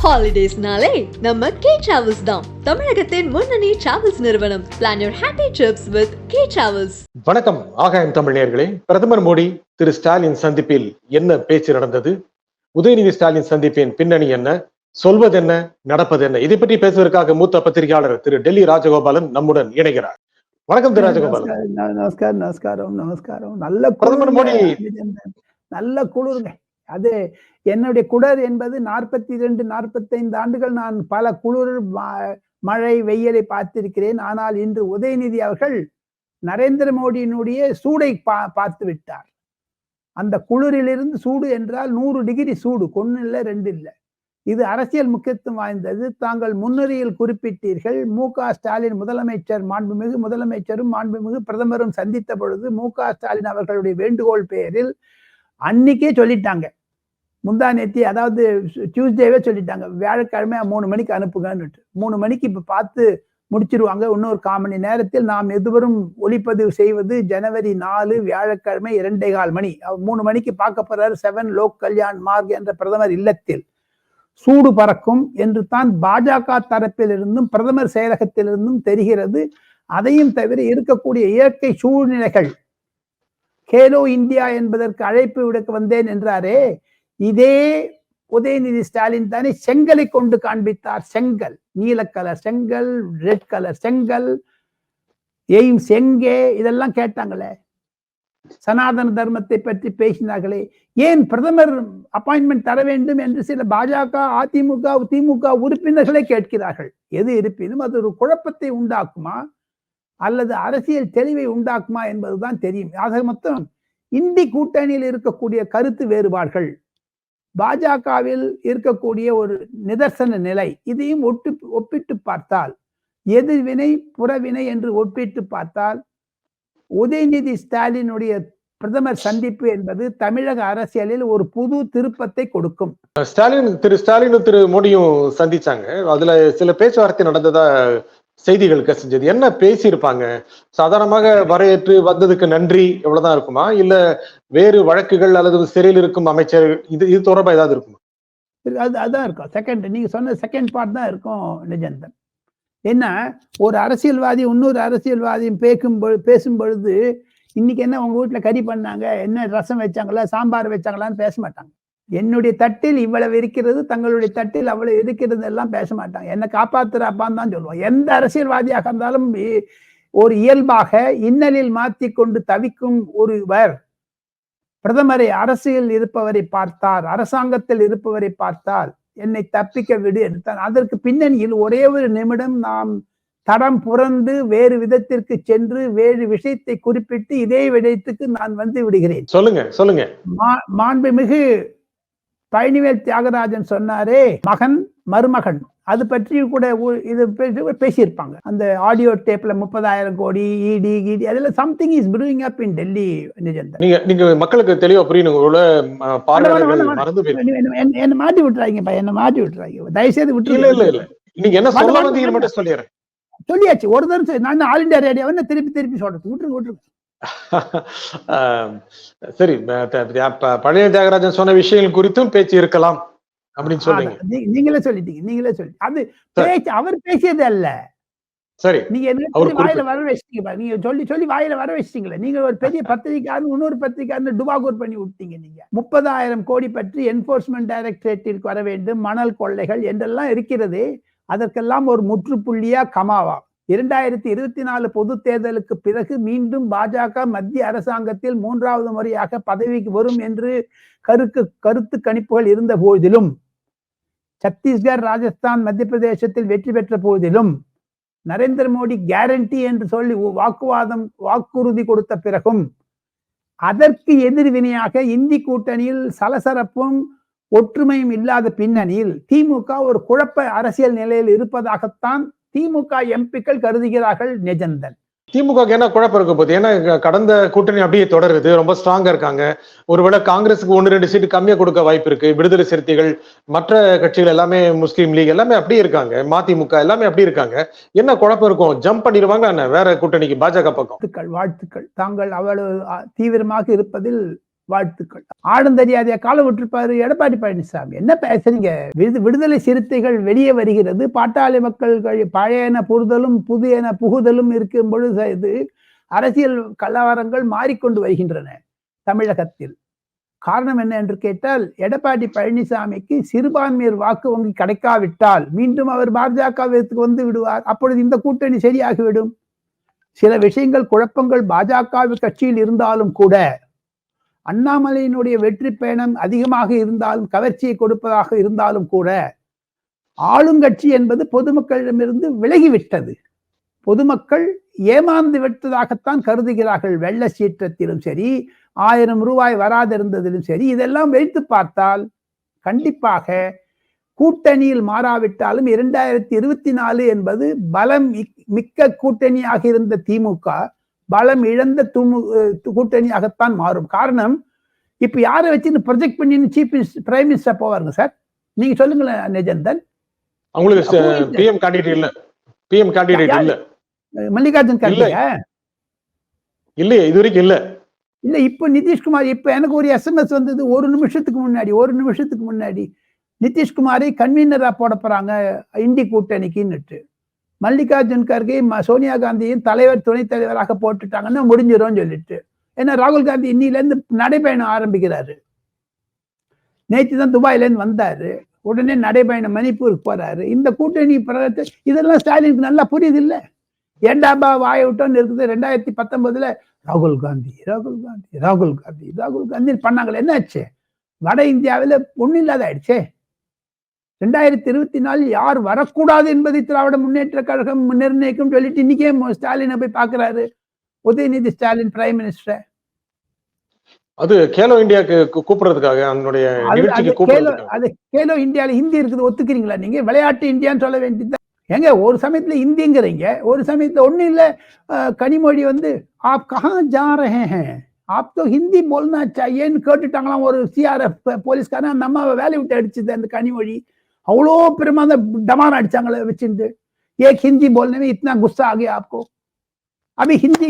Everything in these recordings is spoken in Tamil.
ஹாலிடேஸ்னாலே நம்ம கே டிராவல்ஸ் தான். தமிழகத்தின் முன்னணி டிராவல்ஸ் நிறுவனம். Plan your happy drips with K travels. வணக்கம் ஆகாயம் தமிழ் நேயர்களே. பிரதமர் மோடி திரு ஸ்டாலின் சந்திப்பில் என்ன பேச்சு நடந்தது? உதயநிதி ஸ்டாலின் சந்திப்பின் பின்னணி என்ன? சொல்வது என்ன, நடப்பது என்ன? இதை பற்றி பேசுவதற்காக மூத்த பத்திரிகையாளர் திரு டெல்லி ராஜகோபாலன் நம்முடன் இணைகிறார். வணக்கம் திரு ராஜகோபாலன். நமஸ்காரம். நல்ல பிரதமர் மோடி நல்ல குளிருங்க. அது என்னுடைய குடர் என்பது 42-45 ஆண்டுகள் நான் பல குளிர் மழை வெயிலை பார்த்திருக்கிறேன். ஆனால் இன்று உதயநிதி அவர்கள் நரேந்திர மோடியினுடைய சூடை பார்த்து விட்டார். அந்த குளிரிலிருந்து சூடு என்றால் 100 டிகிரி சூடு, 1 இல்லை 2 இல்லை. இது அரசியல் முக்கியத்துவம் வாய்ந்தது. தாங்கள் முன்னுரையில் குறிப்பிட்டீர்கள். மு.க. ஸ்டாலின் முதலமைச்சர், மாண்புமிகு முதலமைச்சரும் மாண்புமிகு பிரதமரும் சந்தித்த பொழுது மு.க. ஸ்டாலின் அவர்களுடைய வேண்டுகோள் பெயரில் அன்னைக்கே சொல்லிட்டாங்க. முந்தா நேத்தி, அதாவது டியூஸ்டேவே சொல்லிட்டாங்க, வியாழக்கிழமை 3 மணிக்கு அனுப்புங்கன்னு. 3 மணிக்கு இப்ப பார்த்து முடிச்சிருவாங்க. இன்னொரு 1/4 மணி நேரத்தில் நாம் எதுவரும் ஒளிப்பதிவு செய்வது ஜனவரி 4 வியாழக்கிழமை 2:15 மணி. 3 மணிக்கு பார்க்க போறாரு 7 லோக் கல்யாண் மார்க் என்ற பிரதமர் இல்லத்தில். சூடு பறக்கும் என்று தான் பாஜக தரப்பிலிருந்தும் பிரதமர் செயலகத்திலிருந்தும் தெரிகிறது. அதையும் தவிர இருக்கக்கூடிய இயற்கை சூழ்நிலைகள், கேலோ இந்தியா என்பதற்கு அழைப்பு விடுக்க வந்தேன் என்றாரே, இதே உதயநிதி ஸ்டாலின் தானே செங்கலை கொண்டு காண்பித்தார். செங்கல், நீல கலர் செங்கல், ரெட் கலர் செங்கல், எய்ம்ஸ் எங்கே, இதெல்லாம் கேட்டாங்களே. சனாதன தர்மத்தை பற்றி பேசினார்களே. ஏன் பிரதமர் அப்பாயின்மெண்ட் தர வேண்டும் என்று சில பாஜக, அதிமுக, திமுக உறுப்பினர்களே கேட்கிறார்கள். எது இருப்பினும் அது ஒரு குழப்பத்தை உண்டாக்குமா அல்லது அரசியல் தெளிவை உண்டாக்குமா என்பதுதான் தெரியும். ஆக மொத்தம் இந்தி கூட்டணியில் இருக்கக்கூடிய கருத்து வேறுபாடுகள், பாஜகவில் இருக்கக்கூடிய ஒரு நிதர்சன நிலை, இதையும் ஒப்பிட்டு பார்த்தால், எதிர்வினை புறவினை என்று ஒப்பிட்டு பார்த்தால், உதயநிதி ஸ்டாலினுடைய பிரதமர் சந்திப்பு என்பது தமிழக அரசியலில் ஒரு புது திருப்பத்தை கொடுக்கும். திரு ஸ்டாலினும் திரு மோடியும் சந்திச்சாங்க. அதுல சில பேச்சுவார்த்தை நடந்ததா செய்திகள் கசிஞ்சது. என்ன பேசியிருப்பாங்க? சாதாரணமாக வரவேற்று வந்ததுக்கு நன்றி எவ்வளவுதான் இருக்குமா, இல்ல வேறு வழக்குகள் அல்லது சிறையில் இருக்கும் அமைச்சர் இது தொடர்பா ஏதாவது இருக்குமா? அதான் இருக்கும். செகண்ட், நீங்க சொன்ன செகண்ட் பார்ட் தான் இருக்கும் நிஜந்தன். என்ன, ஒரு அரசியல்வாதி இன்னொரு அரசியல்வாதியும் பேசும் பொழுது, இன்னைக்கு என்ன உங்க வீட்டுல கறி பண்ணாங்க, என்ன ரசம் வச்சாங்களா, சாம்பார் வச்சாங்களான்னு பேச மாட்டாங்க. என்னுடைய தட்டில் இவ்வளவு இருக்கிறது, தங்களுடைய தட்டில் அவ்வளவு இருக்கிறது எல்லாம் பேச மாட்டாங்க. என்ன காப்பாத்துறாப்பான்னு தான் சொல்லுவோம். எந்த அரசியல்வாதியாக இருந்தாலும் ஒரு இயல்பாக இன்னலில் மாற்றி கொண்டு தவிக்கும் ஒருவர் பிரதமரை, அரசியல் இருப்பவரை பார்த்தார், அரசாங்கத்தில் இருப்பவரை பார்த்தால் என்னை தப்பிக்க விடு எடுத்தான். அதற்கு பின்னணியில் ஒரே ஒரு நிமிடம் நாம் தடம் புரண்டு வேறு விதத்திற்கு சென்று வேறு விஷயத்தை குறிப்பிட்டு இதே விடயத்துக்கு நான் வந்து விடுகிறேன். சொல்லுங்க. மாண்புமிகு பழனிவேல் தியாகராஜன் சொன்னாரே, மகன் மருமகன், அது பற்றி கூட இது பேசியிருப்பாங்க. அந்த ஆடியோ டேப்ல 30,000 கோடி இடி அதெல்லாம் சம்திங் இஸ் ப்ரூயிங் அப் இன் டெல்லி. நிஜந்தன், நீங்க மக்களுக்கு தெளிவா புரியணும். என்ன மாட்டி விட்டுறாங்க, என்ன மாட்டி விட்டுறாங்க, தயவுசெய்து விட்டு. இல்ல நீங்க என்ன சொல்ல வந்தீங்க மட்டும் சொல்லிடுறேன். சொல்லியாச்சு ஒரு தடவை. நான் ஆல் இண்டியா ரேடியோவை திருப்பி சொல்றது விட்டுருங்க. சரி, பழைய தியாகராஜன் சொன்ன விஷயங்கள் குறித்தும் பேச்சு இருக்கலாம் அப்படின்னு சொல்றீங்க. நீங்களே சொல்லிட்டீங்க. அது பேச்சு அவர் பேசியது அல்ல. சரி, நீங்க வாயில வர வச்சிட்டீங்க. நீங்க சொல்லி வாயில வர வச்சிட்டீங்களே. நீங்க ஒரு பெரிய பத்திரிகையாளர், இன்னொரு பத்திரிகையாளர் டுபாகூர் பண்ணி விட்டீங்க. நீங்க 30,000 கோடி பற்றி என்போர்ஸ்மெண்ட் டைரக்டரேட்டிற்கு வர வேண்டும், மணல் கொள்ளைகள் என்றெல்லாம் இருக்கிறது. அதற்கெல்லாம் ஒரு முற்றுப்புள்ளியா கமாவா 2024 பொது தேர்தலுக்கு பிறகு மீண்டும் பாஜக மத்திய அரசாங்கத்தில் 3வது முறையாக பதவிக்கு வரும் என்று கருத்து கணிப்புகள் இருந்த போதிலும், சத்தீஸ்கர், ராஜஸ்தான், மத்திய பிரதேசத்தில் வெற்றி பெற்ற போதிலும், நரேந்திர மோடி கேரண்டி என்று சொல்லி வாக்குறுதி கொடுத்த பிறகும், அதற்கு எதிர்வினையாக இந்தி கூட்டணியில் சலசலப்பும் ஒற்றுமையும் இல்லாத பின்னணியில் திமுக ஒரு குழப்ப அரசியல் நிலையில் இருப்பதாகத்தான் திமுக எம்பிக்கள் கருதுகிறார்கள். நிஜந்தன், திமுக என்ன குழப்பம் இருக்க போகுது? ஏன்னா கடந்த கூட்டணி அப்படியே தொடருது, ரொம்ப ஸ்ட்ராங்கா இருக்காங்க. ஒருவேளை காங்கிரஸுக்கு 1-2 சீட்டு கம்மியா கொடுக்க வாய்ப்பு இருக்கு. விடுதலை சிறுத்தைகள், மற்ற கட்சிகள் எல்லாமே, முஸ்லீம் லீக் எல்லாமே அப்படியே இருக்காங்க, மதிமுக எல்லாமே அப்படி இருக்காங்க. என்ன குழப்பம் இருக்கும்? ஜம்ப் பண்ணிடுவாங்க வேற கூட்டணிக்கு, பாஜக பக்கம்? வாழ்த்துக்கள். தாங்கள் அவ்வளவு தீவிரமாக இருப்பதில் வாழ்த்துக்கள். ஆடும் தெரியாதைய காலம் விட்டுருப்பாரு எடப்பாடி பழனிசாமி. என்ன பேசுறீங்க? விடுதலை சிறுத்தைகள் வெளியே வருகிறது. பாட்டாளி மக்கள் பழையன புரிதலும் புதியன புகுதலும் இருக்கும் பொழுது இது அரசியல் கலவரங்கள் மாறிக்கொண்டு வருகின்றன தமிழகத்தில். காரணம் என்ன என்று கேட்டால், எடப்பாடி பழனிசாமிக்கு சிறுபான்மையர் வாக்கு வங்கி கிடைக்காவிட்டால் மீண்டும் அவர் பாஜகவிற்கு வந்து விடுவார். அப்பொழுது இந்த கூட்டணி சரியாகிவிடும். சில விஷயங்கள் குழப்பங்கள் பாஜக கட்சியில் இருந்தாலும் கூட, அண்ணாமலையினுடைய வெற்றி பயணம் அதிகமாக இருந்தாலும் கவர்ச்சியை கொடுப்பதாக இருந்தாலும் கூட, ஆளுங்கட்சி என்பது பொதுமக்களிடமிருந்து விலகிவிட்டது. பொதுமக்கள் ஏமாந்து விட்டதாகத்தான் கருதுகிறார்கள். வெள்ள சீற்றத்திலும் சரி, 1000 ரூபாய் வராதிருந்ததிலும் சரி, இதெல்லாம் வைத்து பார்த்தால் கண்டிப்பாக கூட்டணியில் மாறாவிட்டாலும் 2024 என்பது பலம் மிக்க கூட்டணியாக இருந்த திமுக பலம் இழந்த கூட்டணியாகத்தான் மாறும். காரணம், இப்ப யாரை வச்சு ப்ரொஜெக்ட் பண்ணி சீஃப் பிரைம் மினிஸ்டர் போவாருங்க சார்? நீங்க சொல்லுங்களேன் நிஜந்தன். அவங்களுக்கு பிஎம் கேண்டிடேட் இல்ல. பிஎம் கேண்டிடேட் இல்ல. மல்லிகார்ஜுன் கார்கே இல்லையே, இது வரைக்கும் இல்ல. இல்ல, இப்ப நிதிஷ்குமார், இப்ப எனக்கு ஒரு SMS வந்தது ஒரு நிமிஷத்துக்கு முன்னாடி நிதிஷ்குமாரை கன்வீனரா போட போறாங்க இந்தி கூட்டணிக்குன்னுட்டு. மல்லிகார்ஜுன் கார்கே சோனியா காந்தியின் தலைவர் துணைத் தலைவராக போட்டுட்டாங்கன்னா முடிஞ்சிடும் சொல்லிட்டு. ஏன்னா ராகுல் காந்தி இன்னில இருந்து நடைபயணம் ஆரம்பிக்கிறாரு. நேற்று தான் துபாயில இருந்து வந்தாரு. உடனே நடைபயணம் மணிப்பூருக்கு போறாரு. இந்த கூட்டணி இதெல்லாம் ஸ்டாலினுக்கு நல்லா புரியுது இல்ல? ஏண்டாபா வாய விட்டோன்னு இருக்குது. 2019 ராகுல் காந்தி பண்ணாங்களே, என்ன ஆச்சு? வட இந்தியாவில் ஒன்னும் இல்லாத ஆயிடுச்சே. 2024 யார் வரக்கூடாது என்பதை திராவிட முன்னேற்ற கழகம் நிர்ணயிக்கும் சொல்லிட்டு இன்னைக்கே ஸ்டாலினை போய் பாக்குறாரு உதயநிதி ஸ்டாலின் பிரைம் மினிஸ்டர். அது கேலோ இந்தியாக்கு கூப்பிடுறதுக்காக, அதனுடைய நிகழ்ச்சிக்கு கூப்பிடுறதுக்காக. அது கேலோ இந்தியால ஹிந்தி இருக்குது, ஒத்துக்கிறீங்களா நீங்க? விளையாட்டு இந்தியான்னு சொல்ல வேண்டியது எங்க? ஒரு சமயத்துல ஹிந்திங்கிறீங்க, ஒரு சமயத்துல ஒன்னும் இல்ல. கனிமொழி வந்து ஆப் கஹா ஜா ரஹே ஹேன், ஆப் தோ ஹிந்தி போல்னா சாஹியேன்னு கேட்டுட்டாங்களாம் ஒரு சிஆர்எஃப் போலீஸ்காரன். அந்த அம்மாவை வேலை விட்டு அடிச்சது அந்த கனிமொழி. அவ்வளோ பெருமா அந்த டமான் அடிச்சாங்களே வச்சிருந்து. ஏக் ஹிந்தி போல்னே இத்தனா குஸ்ஸா ஆ गया आपको? अभी हिंदी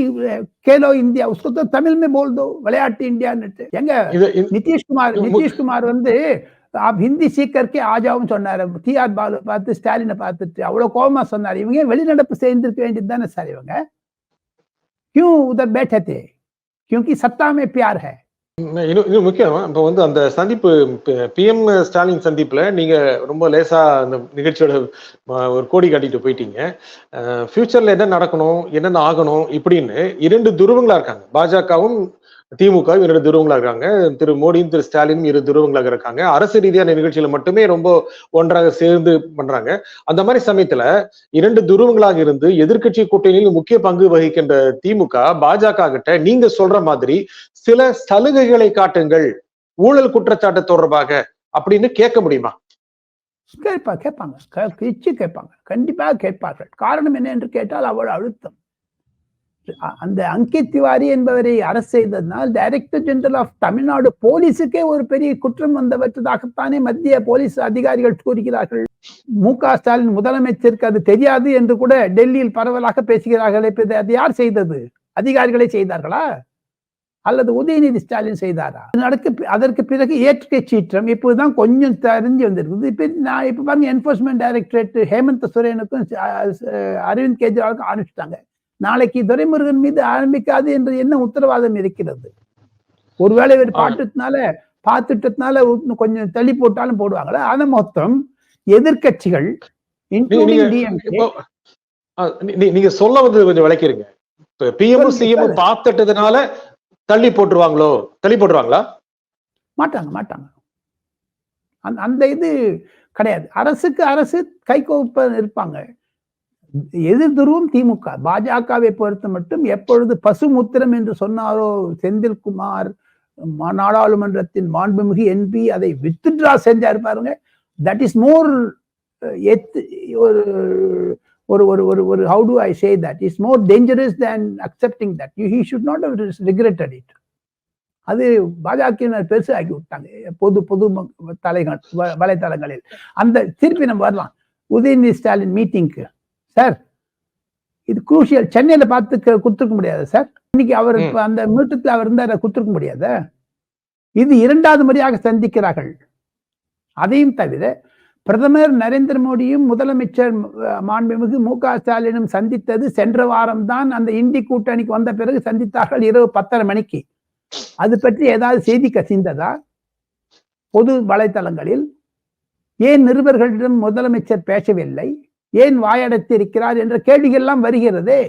खेलो इंडिया उसको तो तमिल में बोल दो, விளையாட்டு இந்தியான்னு. எங்க நிதிஷ்குமார் வந்து आप हिंदी सीख करके आ जाओன்னு சொன்னாரு. டிஆர் பாலு பார்த்து ஸ்டாலினை பார்த்துட்டு அவ்வளவு கோபமா சொன்னாரு. இவங்க வெளிநடப்பு செய்திருக்க வேண்டியது தானே சார்? இவங்க क्यों उधर बैठे थे? क्योंकि सत्ता में प्यार है. இன்னும் முக்கியம், இப்ப வந்து அந்த சந்திப்பு, பிஎம் ஸ்டாலின் சந்திப்புல நீங்க ரொம்ப லேசா அந்த நிகழ்ச்சியோட ஒரு கோடி காட்டிட்டு போயிட்டீங்க. ஃபியூச்சர்ல என்ன நடக்கணும், என்னென்ன ஆகணும் இப்படின்னு 2 துருவங்களா இருக்காங்க. பாஜகவும் திமுக 2 துருவங்களா இருக்காங்க. திரு மோடியும் திரு ஸ்டாலினும் 2 துருவங்களாக இருக்காங்க. அரசு ரீதியான நிகழ்ச்சியில மட்டுமே ரொம்ப ஒன்றாக சேர்ந்து பண்றாங்க. அந்த மாதிரி சமயத்துல 2 துருவங்களாக இருந்து எதிர்கட்சி கூட்டணியில் முக்கிய பங்கு வகிக்கின்ற திமுக பாஜக கிட்ட நீங்க சொல்ற மாதிரி சில சலுகைகளை காட்டுங்கள், ஊழல் குற்றச்சாட்டு தொடர்பாக அப்படின்னு கேட்க முடியுமா? கேட்பாங்க, கண்டிப்பாக கேட்பார்கள். காரணம் என்ன என்று கேட்டால் அவ்வளவு அழுத்தம். அந்த அங்கித் திவாரி என்பவரை அரசு செய்ததனால் டைரக்டர் ஜெனரல் ஆஃப் தமிழ்நாடு போலீஸுக்கே ஒரு பெரிய குற்றம் வந்தவற்றதாகத்தானே மத்திய போலீஸ் அதிகாரிகள் கூறுகிறார்கள். மு.க. ஸ்டாலின் முதலமைச்சருக்கு அது தெரியாது என்று கூட டெல்லியில் பரவலாக பேசுகிறார்கள். அது யார் செய்தது? அதிகாரிகளே செய்தார்களா அல்லது உதயநிதி ஸ்டாலின் செய்தாரா? அதற்கு பிறகு ஏற்கை சீற்றம் இப்போதான் கொஞ்சம் தெரிஞ்சு வந்திருக்குது. இப்ப பாருங்க, என்போர்ஸ்மெண்ட் டைரக்டரேட் ஹேமந்த் சோரேனுக்கும் அரவிந்த் கெஜ்ரிவாலுக்கும் ஆரம்பிச்சுட்டாங்க. நாளைக்கு துரைமுருகன் மீது ஆரம்பிக்காது என்று என்ன உத்தரவாதம் இருக்கிறது? ஒருவேளை இவர் பார்த்துட்டதுனால கொஞ்சம் தள்ளி போட்டாலும் போடுவாங்களா? ஆனா மொத்தம் எதிர்கட்சிகள் நீங்க சொல்ல வந்து கொஞ்சம் விளக்கிருங்க. பிஎம் சிஎம் பார்த்துட்டதுனால தள்ளி போட்டுருவாங்களா? மாட்டாங்க. அந்த இது கிடையாது. அரசுக்கு அரசு கைகோப்ப இருப்பாங்க. எதிர் துருவம் திமுக. பாஜகவை பொறுத்த மட்டும் எப்பொழுது பசுமுத்திரம் என்று சொன்னாரோ செந்தில்குமார், நாடாளுமன்றத்தின் மாண்புமிகு என்பி அதை வித்ட்ரா செஞ்சாரு பாருங்க. தட் இஸ் மோர் ஒரு how do I say that? It's more dangerous than accepting that. He should not have regretted it. அது பாஜக பெருசு ஆக்கி விட்டாங்க பொது வலைத்தளங்களில். அந்த திருப்பி நம்ம வரலாம் உதயநிதி ஸ்டாலின் மீட்டிங்க்கு. சார், இது குரூஷியல். சென்னையில பார்த்து குடுத்துருக்க முடியாது சார். இன்னைக்கு அவர் அந்த மீட்டத்துல அவர் இருந்தா குடுத்துருக்க முடியாத. இது 2வது முறையாக சந்திக்கிறார்கள். அதையும் தவிர பிரதமர் நரேந்திர மோடியும் முதலமைச்சர் மாண்புமிகு மு.க. ஸ்டாலினும் சந்தித்தது சென்ற வாரம் தான். அந்த இண்டி கூட்டணிக்கு வந்த பிறகு சந்தித்தார்கள் இரவு 10:30 மணிக்கு. அது பற்றி ஏதாவது செய்தி கசிந்ததா பொது வலைத்தளங்களில்? ஏன் நிருபர்களிடம் முதலமைச்சர் பேசவில்லை, ஏன் வாயடைத்து இருக்கிறார் என்ற கேள்விகள் எல்லாம் வருகிறதே.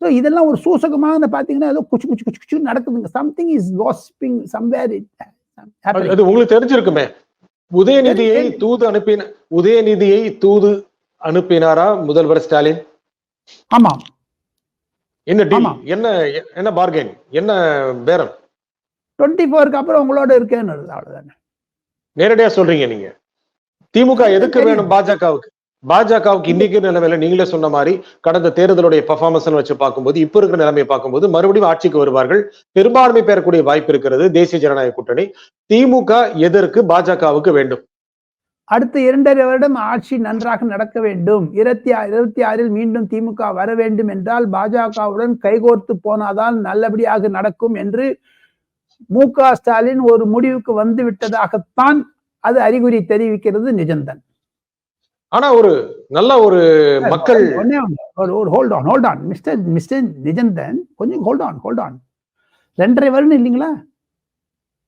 இதெல்லாம் ஒரு சூசகமாக பாத்தீங்கன்னா ஏதோ குச்சு குச்சு குச்சு குச்சு நடக்குதுங்க. Something is gossiping somewhere. அது உங்களுக்கு தெரிஞ்சிருக்குமே. உதயநிதியை தூது அனுப்பினாரா முதல்வர் ஸ்டாலின்? ஆமாம். என்ன டீல், என்ன பார்கெயின், என்ன பேரம்? 24க்கு அப்புறம் உங்களோட இருக்கேன்னு அவ்வளவுதானே. நேரடியா சொல்றீங்க நீங்க. திமுக எதுக்கு வேணும் பாஜகவுக்கு இன்னைக்கு நிலைமையில நீங்களே சொன்ன மாதிரி கடந்த தேர்தலுடைய பெர்ஃபார்மன்ஸ் வச்சு பார்க்கும்போது இப்ப இருக்கிற நிலைமையை பார்க்கும்போது மறுபடியும் ஆட்சிக்கு வருவார்கள், பெரும்பான்மை பெறக்கூடிய வாய்ப்பு இருக்கிறது தேசிய ஜனநாயக கூட்டணி. திமுக எதற்கு பாஜகவுக்கு வேண்டும்? அடுத்த 2.5 வருடம் ஆட்சி நன்றாக நடக்க வேண்டும். 26 மீண்டும் திமுக வர வேண்டும் என்றால் பாஜகவுடன் கைகோர்த்து போனாதான் நல்லபடியாக நடக்கும் என்று மு.க. ஸ்டாலின் ஒரு முடிவுக்கு வந்து விட்டதாகத்தான் அது அறிகுறி தெரிவிக்கிறது. நிஜம்தான். ஆனா ஒரு நல்ல ஒரு மக்கள் ஹோல்ட் ஆன் மிஸ்டர் நிஜந்தன், கொஞ்சம் ஹோல்ட் ஆன். 2.5 வருடம் இல்லைங்களா?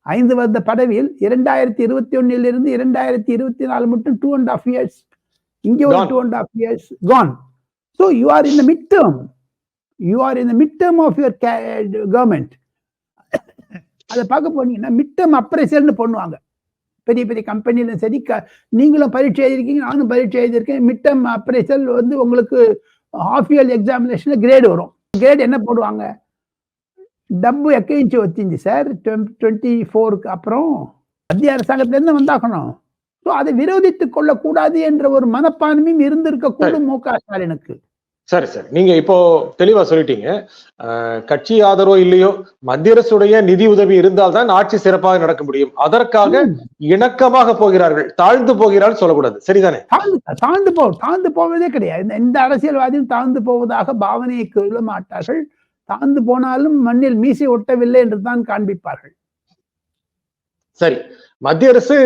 5 வருட பதவியில் 2021 இருந்து 2024 மட்டும் 2.5 years. இங்கே ஒரு 2.5 years gone. So you are in the midterm. Of your government. அதை பார்க்க போனீங்கன்னா மிட்டம் அப்ரைசல்னு பண்ணுவாங்க. பெரிய பெரிய கம்பெனில சரி, நீங்களும் பரீட்சை எழுதிருக்கீங்க, நானும் பரீட்சை எழுதியிருக்கேன். மிட்டம் அப்ரைசல் உங்களுக்கு ஹாஃப் இயர் எக்ஸாமினேஷன்ல கிரேட் வரும். கிரேட் என்ன போடுவாங்க? டப்பு எக்கேஞ்சி வச்சிருந்துச்சு சார் 24க்கு அப்புறம் மத்திய அரசாங்கத்திலிருந்து வந்தாக்கணும். ஸோ அதை விரோதித்துக் கொள்ளக்கூடாது என்ற ஒரு மனப்பான்மையும் இருந்திருக்கக்கூடும் மு.க. ஸ்டாலினுக்கு. சரி, நீங்க இப்போ தெளிவா சொல்லிட்டீங்க. கட்சி ஆதரவோ இல்லையோ மத்திய அரசுடைய நிதி உதவி இருந்தால்தான் ஆட்சி சிறப்பாக நடக்க முடியும். அதற்காக இணக்கமாக போகிறார்கள், தாழ்ந்து போகிறார்கள் சொல்லக்கூடாது. சரிதானே? தாழ்ந்து போவதே கிடையாது. எந்த அரசியல்வாதியும் தாழ்ந்து போவதாக பாவனையை கொள்ள மாட்டார்கள். தாழ்ந்து போனாலும் மண்ணில் மீசை ஒட்டவில்லை என்றுதான் காண்பிப்பார்கள். சரி, மத்திய அரசு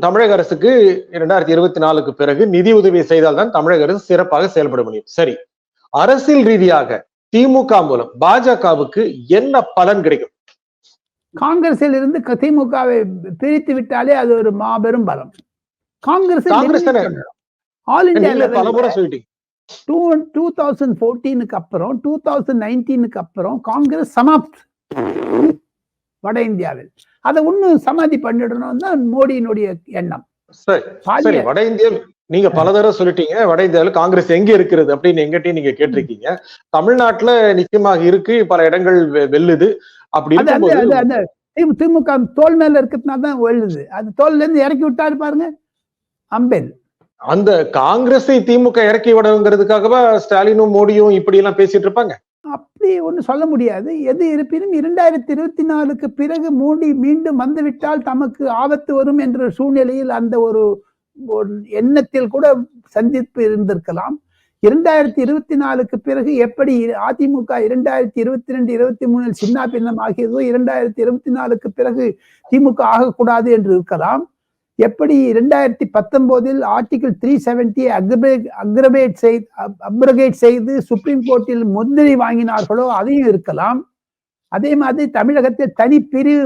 தமிழக அரசுக்கு 2024க்கு பிறகு நிதி உதவி செய்தால்தான் தமிழக அரசு சிறப்பாக செயல்பட முடியும். சரி, அரசியல் ரீதியாக திமுக மூலம் பாஜகவுக்கு என்ன பலன் கிடைக்கும்? காங்கிரஸில் இருந்து திமுகவை பிரித்து விட்டாலே அது ஒரு மாபெரும் பலம். காங்கிரஸ் ஆல் இந்தியா பலமுறை சொல்லிட்டீங்க. 2014க்கு அப்புறம் 2019க்கு அப்புறம் காங்கிரஸ் சமாப்த் வட இந்தியாவில். அதை ஒன்னும் சமாதி பண்ணிடணும் தான் மோடியினுடைய எண்ணம். சரி, வட இந்தியா நீங்க பல தடவை சொல்லிட்டீங்க. வட இந்தியாவில் காங்கிரஸ் எங்க இருக்கிறது அப்படின்னு எங்கிட்டையும் நீங்க கேட்டிருக்கீங்க. தமிழ்நாட்டுல நிச்சயமாக இருக்கு, பல இடங்கள் வெல்லுது. அப்படி திமுக தோல் மேல இருக்கிறதுனால தான் வெல்லுது. அது தோல்ல இருந்து இறக்கி விட்டாரு பாருங்க அம்பேல். அந்த காங்கிரஸை திமுக இறக்கி விடங்கிறதுக்காகவா ஸ்டாலினும் மோடியும் இப்படி எல்லாம் பேசிட்டு இருப்பாங்க? அப்படி ஒண்ணு சொல்ல முடியாது. எது இருப்பினும் 2024க்கு பிறகு மோடி மீண்டும் வந்துவிட்டால் தமக்கு ஆபத்து வரும் என்ற சூழ்நிலையில் அந்த ஒரு எண்ணத்தில் கூட சந்திப்பு இருந்திருக்கலாம். 2024க்கு பிறகு எப்படி அதிமுக 2022-23 சின்ன பின்னம் ஆகியதோ 2024க்கு பிறகு திமுக ஆகக்கூடாது என்று இருக்கலாம். எப்படி 2019 ஆர்டிகிள் 370 அப்ரகேட் செய்து சுப்ரீம் கோர்ட்டில் முந்திரி வாங்கினார்களோ அதையும் இருக்கலாம். அதே மாதிரி தமிழகத்தில் தனிப்பிரிவு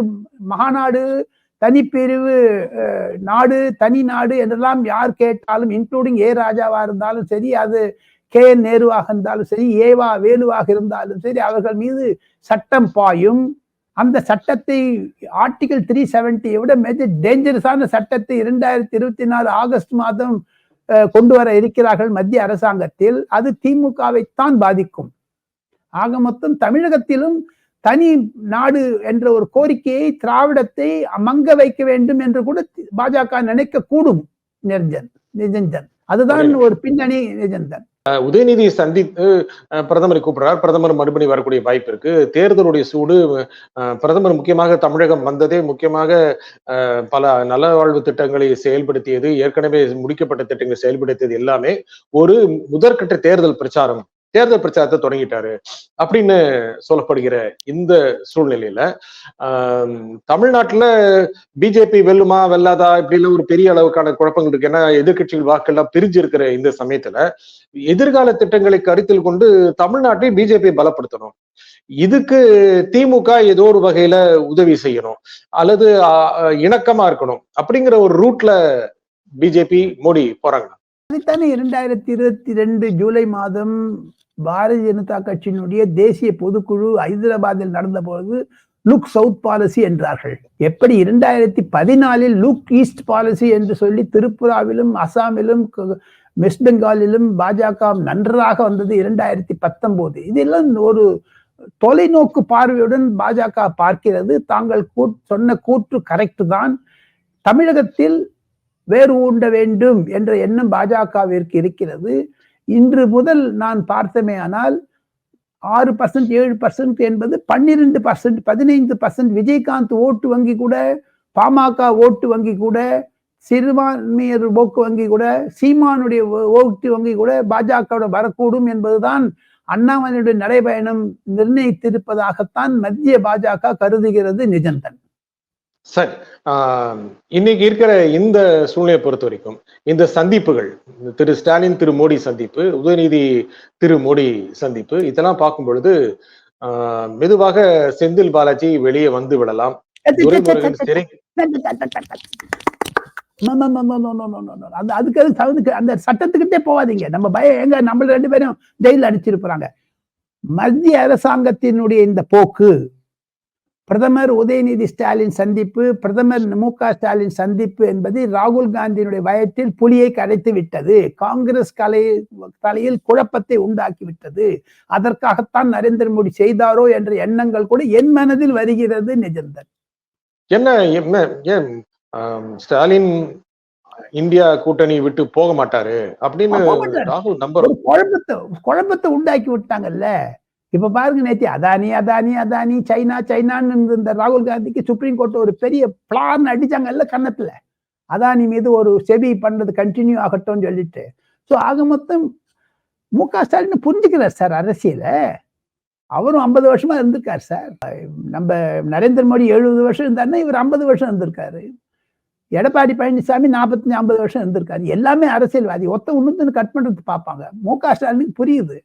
மகாநாடு, தனிப்பிரிவு நாடு, தனி நாடு என்றெல்லாம் யார் கேட்டாலும், இன்க்ளூடிங் ஏ ராஜாவா இருந்தாலும் சரி, அது கே.என். நேருவாக இருந்தாலும் சரி, ஏவா வேலுவாக இருந்தாலும் சரி, அவர்கள் மீது சட்டம் பாயும். அந்த சட்டத்தை ஆர்டிகிள் 370 விட மேஜர் டேஞ்சரஸான சட்டத்தை 2024 ஆகஸ்ட் மாதம் கொண்டு வர இருக்கிறார்கள் மத்திய அரசாங்கத்தில். அது திமுகவைத்தான் பாதிக்கும். ஆக மொத்தம் தமிழகத்திலும் தனி நாடு என்ற ஒரு கோரிக்கையை, திராவிடத்தை மங்க வைக்க வேண்டும் என்று கூட பாஜக நினைக்க கூடும். நிஜந்தன் அதுதான் ஒரு பின்னணி. நிஜந்தன் உதயநிதி சந்தித்து பிரதமரை கூப்பிடுறார். பிரதமர் மறுபடி வரக்கூடிய வாய்ப்பு இருக்கு. தேர்தலுடைய சூடு, பிரதமர் முக்கியமாக தமிழகம் வந்ததே முக்கியமாக பல நலவாழ்வு திட்டங்களை செயல்படுத்தியது, ஏற்கனவே முடிக்கப்பட்ட திட்டங்களை செயல்படுத்தியது எல்லாமே ஒரு முதற்கட்ட தேர்தல் பிரச்சாரம். தேர்தல் பிரச்சாரத்தை தொடங்கிட்டாரு அப்படின்னு சொல்லப்படுகிற இந்த சூழ்நிலையில தமிழ்நாட்டுல பிஜேபி வெல்லுமா வெல்லாதா இப்படின்னு ஒரு பெரிய அளவுக்கான குழப்பங்கள் இருக்கு. ஏன்னா எதிர்கட்சிகள் வாக்கெல்லாம் பிரிஞ்சு இருக்கிற இந்த சமயத்துல எதிர்கால திட்டங்களை கருத்தில் கொண்டு தமிழ்நாட்டை பிஜேபி பலப்படுத்தணும். இதுக்கு திமுக ஏதோ ஒரு வகையில உதவி செய்யணும் அல்லது இணக்கமா இருக்கணும் அப்படிங்கிற ஒரு ரூட்ல பிஜேபி மோடி போறாங்க. அதுதானே 2022 ஜூலை மாதம் பாரதிய ஜனதா கட்சியினுடைய தேசிய பொதுக்குழு ஹைதராபாத்தில் நடந்த போது லுக் சவுத் பாலிசி என்றார்கள். எப்படி 2014 லுக் ஈஸ்ட் பாலிசி என்று சொல்லி திரிபுராவிலும் அசாமிலும் வெஸ்ட் பெங்காலிலும் பாஜக நன்றாக வந்தது 2019. இதெல்லாம் ஒரு தொலைநோக்கு பார்வையுடன் பாஜக பார்க்கிறது. தாங்கள் சொன்ன கூற்று கரெக்ட் தான். தமிழகத்தில் வேறு ஊண்ட வேண்டும் என்ற எண்ணம் பாஜகவிற்கு இருக்கிறது. இன்று முதல் நான் பார்த்தமே ஆனால் 6% 7% என்பது 12%, 15% விஜயகாந்த் ஓட்டு வங்கி கூட, பாமக ஓட்டு வங்கி கூட, சிறுபான்மையர் ஓட்டு வங்கி கூட, சீமானுடைய ஓட்டு வங்கி கூட பாஜக வரக்கூடும் என்பதுதான் அண்ணாமலையுடைய நடைபயணம் நிர்ணயித்திருப்பதாகத்தான் மத்திய பாஜக கருதுகிறது. நிஜந்தன் சரி, இன்னைக்கு இருக்கிற இந்த சூழ்நிலையை பொறுத்த வரைக்கும் இந்த சந்திப்புகள், திரு ஸ்டாலின் திரு மோடி சந்திப்பு, உதயநிதி திரு மோடி சந்திப்பு, இதெல்லாம் பார்க்கும் பொழுது மெதுவாக செந்தில் பாலாஜி வெளியே வந்து விடலாம். அதுக்கு அந்த சட்டத்துக்கிட்டே போவாதீங்க. நம்ம பயம் எங்க, நம்ம 2 பேரும் ஜெயில அடிச்சிருப்பாங்க. மத்திய அரசாங்கத்தினுடைய இந்த போக்கு, பிரதமர் உதயநிதி ஸ்டாலின் சந்திப்பு, பிரதமர் மு.க. ஸ்டாலின் சந்திப்பு என்பது ராகுல் காந்தியினுடைய வயத்தில் புலியை கரைத்து விட்டது. காங்கிரஸ் தலையில் குழப்பத்தை உண்டாக்கி விட்டது. அதற்காகத்தான் நரேந்திர மோடி செய்தாரோ என்ற எண்ணங்கள் கூட என் மனதில் வருகிறது. நிஜந்தன் ஏன் ஸ்டாலின் இந்தியா கூட்டணி விட்டு போக மாட்டாரு அப்படின்னு ராகுல் குழப்பத்தை உண்டாக்கி விட்டாங்கல்ல. இப்ப பாருங்க, நேத்தி அதானி அதானி அதானி சைனா சைனான்னு இந்த ராகுல் காந்திக்கு சுப்ரீம் கோர்ட் ஒரு பெரிய பிளான் அடிச்சாங்கல்ல கன்னத்துல. அதானி மீது ஒரு செபி பண்றது கண்டினியூ ஆகட்டும் சொல்லிட்டு. சோ ஆக மொத்தம் மு.க. ஸ்டாலின் புரிஞ்சுக்கிறார் சார் அரசியல. அவரும் 50 வருஷமா இருந்திருக்காரு சார். நம்ம நரேந்திர மோடி 70 வருஷம் இருந்தாருன்னா இவர் 50 வருஷம் இருந்திருக்காரு. எடப்பாடி பழனிசாமி 40-50 வருஷம் இருந்திருக்காரு. எல்லாமே அரசியல்வாதி. ஒன்னு கட் பண்றது பார்ப்பாங்க. மு.க. ஸ்டாலினுக்கு புரியுது.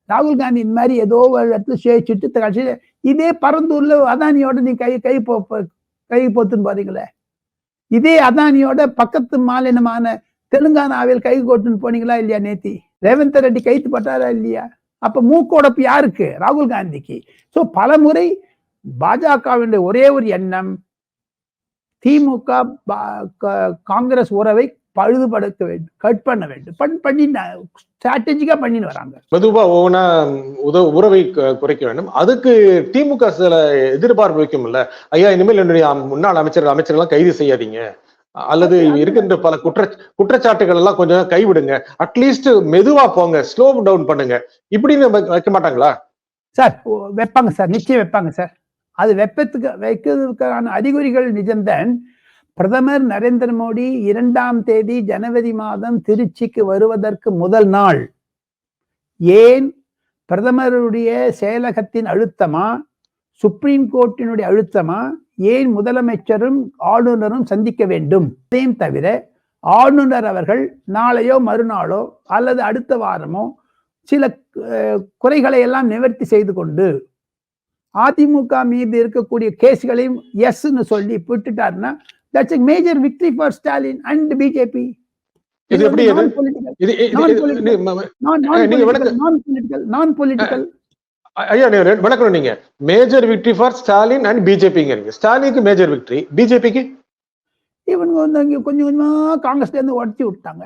ராகுல் காந்தி இந்த மாதிரி ஏதோ ஒரு இடத்துல சேச்சிட்டு கட்சியில இதே பரந்தூர்ல அதானியோட நீ கை போத்துன்னு போறீங்களே, இதே அதானியோட பக்கத்து மாநிலமான தெலுங்கானாவில் கை கோட்டுன்னு போனீங்களா இல்லையா? நேத்தி ரேவந்த் ரெட்டி கைத்து பட்டாரா இல்லையா? அப்ப மூக்கோடப்பு யாருக்கு? ராகுல் காந்திக்கு. சோ பல முறை பாஜகவினுடைய ஒரே ஒரு எண்ணம் திமுக காங்கிரஸ் உறவை பழுதுபடுத்த வேண்டும், கட் பண்ண வேண்டும். பண்ணி ஸ்ட்ராட்டஜிக்கா பண்ணின்னு வராங்க. பொதுவா ஒவ்வொன்னா உறவை குறைக்க வேண்டும். அதுக்கு திமுக சில எதிர்பார்ப்பு வைக்கும்ல, ஐயா இனிமேல் என்னுடைய முன்னாள் அமைச்சர்கள்லாம் கைது செய்யாதீங்க, அல்லது இருக்கின்ற பல குற்றச்சாட்டுகள் எல்லாம் கொஞ்சம் கைவிடுங்க, அட்லீஸ்ட் மெதுவா போங்க, ஸ்லோ டவுன் பண்ணுங்க, இப்படின்னு வைக்க மாட்டாங்களா சார்? வைப்பாங்க சார், நிச்சயம் வைப்பாங்க சார். அது வைக்கிறதுக்கான அறிகுறிகள் நிஜந்தன். பிரதமர் நரேந்திர மோடி 2ஆம் தேதி ஜனவரி மாதம் திருச்சிக்கு வருவதற்கு முதல் நாள் ஏன் பிரதமருடைய செயலகத்தின் அழுத்தமா, சுப்ரீம் கோர்ட்டினுடைய அழுத்தமா, ஏன் முதலமைச்சரும் ஆளுநரும் சந்திக்க வேண்டும்? அதையும் தவிர ஆளுநர் அவர்கள் நாளையோ மறுநாளோ அல்லது அடுத்த வாரமோ சில குறைகளை எல்லாம் நிவர்த்தி செய்து கொண்டு அதிமுக மீது இருக்கக்கூடிய கேஸ்களையும் எஸ்ன்னு சொல்லி விட்டுட்டாருன்னா that's a major victory for Stalin and BJP. இது எப்படி non-political. ஐயா விளக்கணும். நீங்க major victory for Stalin and பிஜேபிங்கிறீங்க. ஸ்டாலினுக்கு மேஜர் விக்டரி, பிஜேபிக்கு இவனுங்க வந்து கொஞ்சம் கொஞ்சமா காங்கிரஸ்ல இருந்து உடச்சி விட்டாங்க.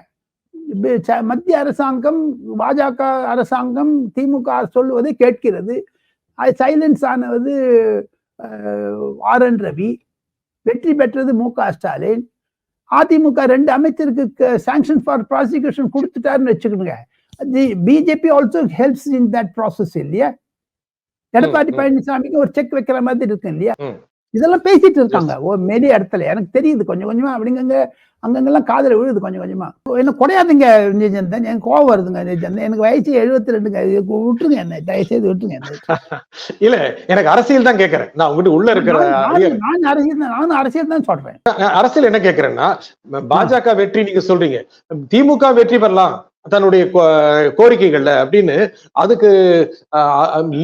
மத்திய அரசாங்கம், பாஜக அரசாங்கம் திமுக சொல்லுவதை கேட்கிறது. அது சைலன்ஸ் ஆனது ஆர்.என். ரவி. வெற்றி பெற்றது மு.க. ஸ்டாலின். அதிமுக 2 அமைச்சருக்கு சாங்ஷன் ஃபார் ப்ராசிக்யூஷன் கொடுத்துட்டாருன்னு வச்சுக்கோங்க. BJP also helps in that process இல்லையா? எடப்பாடி பழனிசாமிக்கு ஒரு செக் வைக்கிற மாதிரி இருக்கு இல்லையா? இதெல்லாம் பேசிட்டு இருக்காங்க மெரிய இடத்துல. எனக்கு தெரியுது கொஞ்சம் கொஞ்சமா அங்கங்கெல்லாம் காதுல விழுது கொஞ்சம் கொஞ்சமா. என்ன குறையாதுங்க நிஜந்தன், எனக்கு கோவம் வருதுங்க நிஜந்தன். எனக்கு வயசு 72ங்க. விட்டுருங்க என்ன, தயவுசெய்து விட்டுருங்க என்ன. இல்ல, எனக்கு அரசியல் தான் கேட்கறேன். நான் உங்ககிட்ட உள்ள இருக்கிற நானும் அரசியல் தான் சொல்றேன். அரசியல் என்ன கேட்கறேன்னா, பாஜக வெற்றி நீங்க சொல்றீங்க, திமுக வெற்றி பெறலாம் தன்னுடைய கோரிக்கைகள்ல அப்படின்னு, அதுக்கு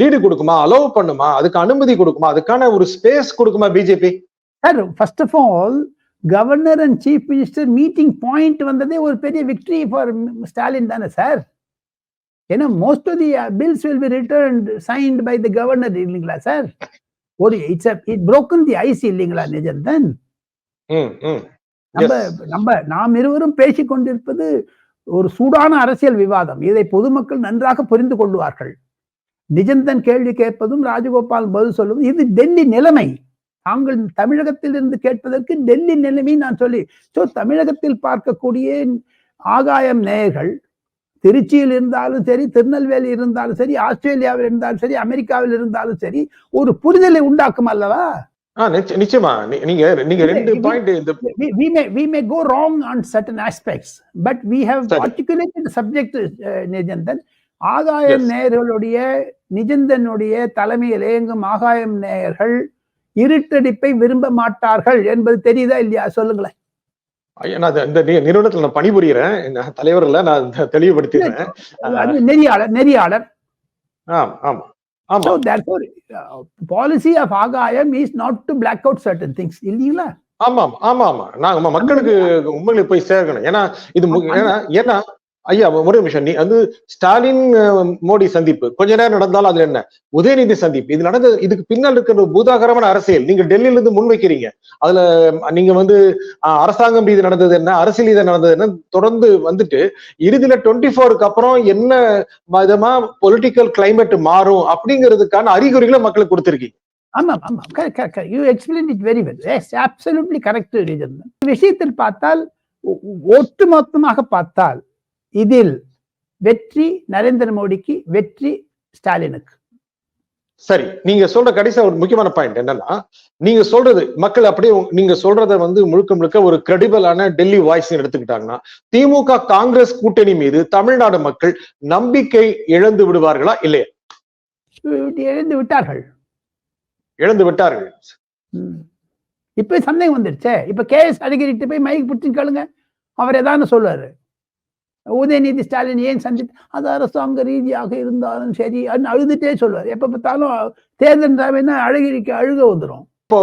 லீடு கொடுக்குமா, அலோவ் பண்ணுமா, அதுக்கு அனுமதி கொடுக்குமா, அதுக்கான ஒரு ஸ்பேஸ் கொடுக்குமா BJP? Sir, first of all governor and chief minister meeting point வந்ததே ஒரு பெரிய விக்டரி ஃபார் ஸ்டாலின் தானே சார். ஏன்னா most of the bills will be returned signed by the governor இல்லைங்களா சார். ஒரு இட் broken தி ஐஸ் இல்லைங்களா நிஜந்தன். நாம் இருவரும் பேசிக் கொண்டிருப்பது ஒரு சூடான அரசியல் விவாதம். இதை பொதுமக்கள் நன்றாக புரிந்து கொள்வார்கள். நிஜந்தன் கேள்வி கேட்பதும் ராஜகோபால் பதில் சொல்லுவதும் இது டெல்லி நிலைமை. தாங்கள் தமிழகத்தில் இருந்து கேட்பதற்கு டெல்லி நிலைமை நான் சொல்லி. தமிழகத்தில் பார்க்கக்கூடிய ஆகாயம் நேயர்கள் திருச்சியில் இருந்தாலும் சரி, திருநெல்வேலி இருந்தாலும் சரி, ஆஸ்திரேலியாவில் இருந்தாலும் சரி, அமெரிக்காவில் இருந்தாலும் சரி, ஒரு புரிதலை உண்டாக்கும் அல்லவா? நிச்சயமா. நீங்க ரெண்டு point, we may go wrong on certain aspects, but we have articulated the subject. Nijanthan, ஆகாயம் நேயர்களுடைய, நிஜந்தனுடைய தலைமையில் இயங்கும் ஆகாயம் நேயர்கள் இருட்டடிப்பை விரும்ப மாட்டார்கள் என்பது தெரியுதா இல்லையா? சொல்லுங்களேன். இந்த நிறுவனத்துல நான் பணிபுரிகிறேன், தலைவர்ல நான் தெளிவுபடுத்திடுறேன். நெறியாளர். So therefore, policy of ஆகாயம் is not to black out certain things இல்லீங்களா? ஆமா. நாங்க மக்களுக்கு உண்மையில போய் சேர்க்கணும். ஏன்னா இது ஏன்னா ஐயா ஒரு நிமிஷம், நீ வந்து ஸ்டாலின் மோடி சந்திப்பு கொஞ்ச நேரம் நடந்தாலும் அதுல என்ன, உதயநிதி சந்திப்பு, இது நடந்த, இதுக்கு பின்னால் இருக்கிற பூதாகரமான அரசியல் நீங்க டெல்லியில இருந்து முன்வைக்கிறீங்க. அதுல நீங்க வந்து அரசாங்கம் ரீதி நடந்தது என்ன, அரசியல் ரீதி நடந்தது என்ன தொடர்ந்து வந்துட்டு, இறுதியில 24க்கு அப்புறம் என்ன விதமா பொலிட்டிக்கல் கிளைமேட் மாறும் அப்படிங்கிறதுக்கான அறிகுறிகளை மக்களுக்கு கொடுத்திருக்கீங்க. You explained it very well. Yes, absolutely correct. விஷயத்தில் பார்த்தால், ஒட்டுமொத்தமாக பார்த்தால் இதில் வெற்றி நரேந்திர மோடிக்கு, வெற்றி ஸ்டாலினுக்கு. சரி, நீங்க சொல்ற கடைசியா ஒரு முக்கியமான பாயிண்ட் என்னன்னா, நீங்க சொல்றது மக்கள் அப்படியே நீங்க சொல்றத வந்து முழுக்க முழுக்க ஒரு கிரெடிபிளான டெல்லி வாய்ஸ் எடுத்துக்கிட்டாங்கன்னா, திமுக காங்கிரஸ் கூட்டணி மீது தமிழ்நாடு மக்கள் நம்பிக்கை இழந்து விடுவார்களா இல்லையா? இழந்து விட்டார்கள். இப்ப சந்தேகம் வந்துருச்சே. இப்ப KS அழகிரிட்டு போய் மைக் பிடிச்சு கேளுங்க, அவர் ஏதாவது சொல்லுவாரு. உதயநிதி ஸ்டாலின் ஏன் சந்தித்து, அது அரசாங்க ரீதியாக இருந்தாலும் சரி அழுதுட்டே சொல்லுவார். எப்ப பார்த்தாலும் தேர்தல் அழகிரிக்கு அழுக வந்துடும். இப்போ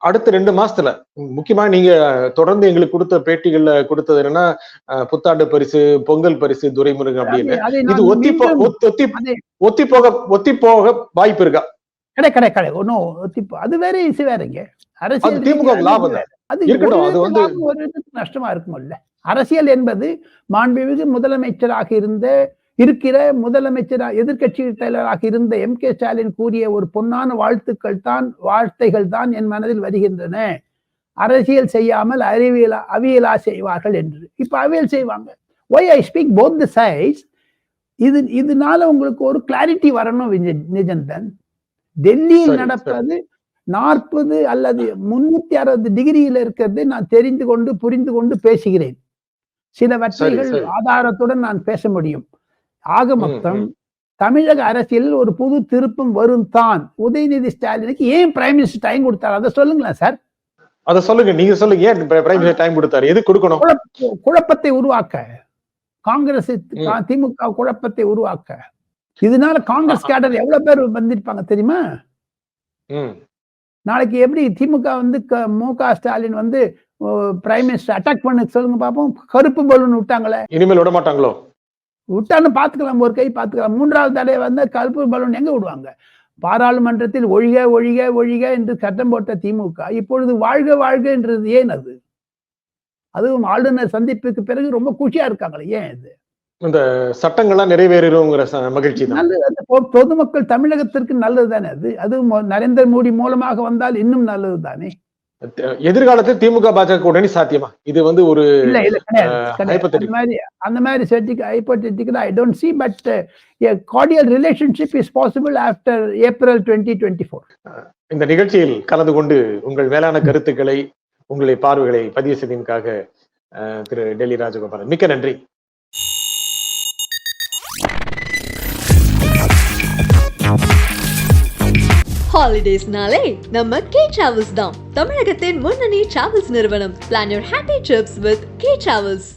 அடுத்த 2 மாசத்துல முக்கியமா நீங்க தொடர்ந்து எங்களுக்கு கொடுத்த பேட்டிகள்ல கொடுத்தது என்னன்னா, புத்தாண்டு பரிசு, பொங்கல் பரிசு துரைமுருகன் அப்படின்னு, இது ஒத்தி போக வாய்ப்பு இருக்கா? கடை ஒன்னும் ஒத்திப்போ, அது வேற இசை வேறங்க. அரசியல் திமுக லாபம் நஷ்டமா இருக்கும்ல. அரசியல் என்பது மாண்புமிகு முதலமைச்சராக இருக்கிற எதிர்கட்சி தலைவராக இருந்த MK ஸ்டாலின் கூறிய ஒரு பொன்னான வார்த்தைகள் தான் என் மனதில் வருகின்றன. அரசியல் செய்யாமல் அவியலா செய்வார்கள் என்று. இப்ப அவியல் செய்வாங்க. Why I speak both the sides? இதனால உங்களுக்கு ஒரு கிளாரிட்டி வரணும் நிஜந்தன். டெல்லியில் நடப்பது 40 அல்லது 360 டிகிரியில இருக்கிறது நான் தெரிந்து கொண்டு புரிந்து கொண்டு பேசுகிறேன். சில வற்றைகள் ஆதாரத்துடன் நான் பேச முடியும். ஆக மொத்தம் தமிழக அரசியலில் ஒரு புது திருப்பம் வரும் தான். உதயநிதி ஸ்டாலினுக்கு ஏன் பிரைம் மினிஸ்டர் டைம் கொடுத்தாரு, அதை சொல்லுங்களேன் சார். அதை சொல்லுங்க, நீங்க சொல்லுங்க. ஏன் பிரைம் மினிஸ்டர் டைம் கொடுத்தாரு, எது கொடுக்கணும்? குழப்பத்தை உருவாக்க, காங்கிரஸ் திமுக குழப்பத்தை உருவாக்க. இதனால காங்கிரஸ் கேடர் எவ்வளவு பேர் வந்திருப்பாங்க தெரியுமா? நாளைக்கு எப்படி திமுக வந்து MK ஸ்டாலின் வந்து பிரைம் மினிஸ்டர் அட்டாக் பண்ண சொல்லுங்க பாப்போம். கருப்பு பலூன் விட்டாங்களே, இனிமேல் விட மாட்டாங்களோ? விட்டான்னு பாத்துக்கலாம், ஒரு கை பாத்துக்கலாம். 3வது தடவை வந்து கருப்பு பலூன் எங்க விடுவாங்க? பாராளுமன்றத்தில் ஒழிக ஒழிக ஒழிக என்று சட்டம் போட்ட திமுக இப்பொழுது வாழ்க வாழ்க என்றது ஏன்? அதுவும் ஆளுநர் சந்திப்புக்கு பிறகு ரொம்ப குஷியா இருக்காங்களே, ஏன் இது? இந்த சட்டங்கள்லாம் நிறைவேறுங்கிற மகிழ்ச்சி தான். பொதுமக்கள் தமிழகத்திற்கு நல்லது தானே அது நரேந்திர மோடி மூலமாக வந்தால் இன்னும் நல்லது தானே. எதிர்காலத்தில் திமுக பாஜக கூட்டணி சாத்தியமா? இது வந்து ஒரு அந்த மாதிரி hypothetical I don't see, but a cordial relationship is possible after April 2024. இந்த நிகழ்ச்சியில் கலந்து கொண்டு உங்கள் மேலான கருத்துக்களை, உங்களுடைய பார்வைகளை பதிவு செய்ததற்காக திரு டெல்லி ராஜகோபாலன் மிக்க நன்றி. ஹாலிடேஸ்னாலே நம்ம கே டிராவல்ஸ் தான். தமிழகத்தின் முன்னணி டிராவல்ஸ் நிறுவனம். Plan your happy trips with K Travels.